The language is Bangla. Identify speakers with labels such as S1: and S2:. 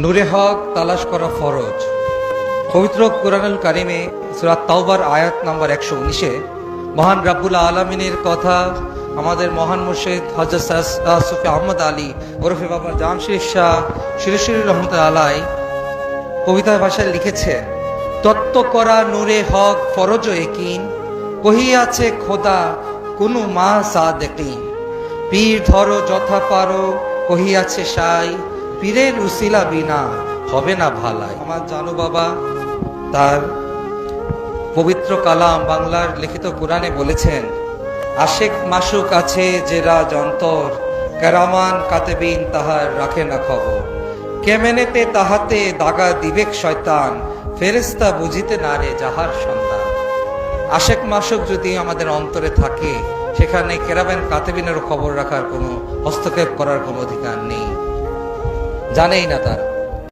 S1: নূরে হক তালাশ করা ফরজ। পবিত্র কুরআনুল কারিমে সূরা তাওবার আয়াত নাম্বার 119-এ মহান রাব্বুল আলামিনের কথা আমাদের মহান মুর্শিদ হযরত সুফি আহমদ আলী ওরফে বাবা জামশেদ শাহ শিরশির রহমতুল্লাহ আলাই কবিতা ভাষায় লিখেছেন, তত্ত্ব করা নূরে হক ফরজ একিন, কহিয়াছে খোদা কোনো মা সাদেকিন। পীর ধরো যথা পারো কহিয়াছে সাই, পীরের উসিলা বিনা হবে না ভালাই। আমার জানু বাবা তার পবিত্র কালাম বাংলার লিখিত কোরআনে বলেছেন, আশেক মাসুক আছে যে রাজ অন্তর, কেরামান কাতেবিন তাহার রাখে না খবর। কেমেনেতে তাহাতে দাগা দিবেক শয়তান, ফেরেশতা বুঝিতে না রে যাহার সন্তান। আশেক মাসুক যদি আমাদের অন্তরে থাকে, সেখানে কেরামান কাতেবিনেরও খবর রাখার কোনো হস্তক্ষেপ করার কোনো অধিকার নেই, জানেই না তারা।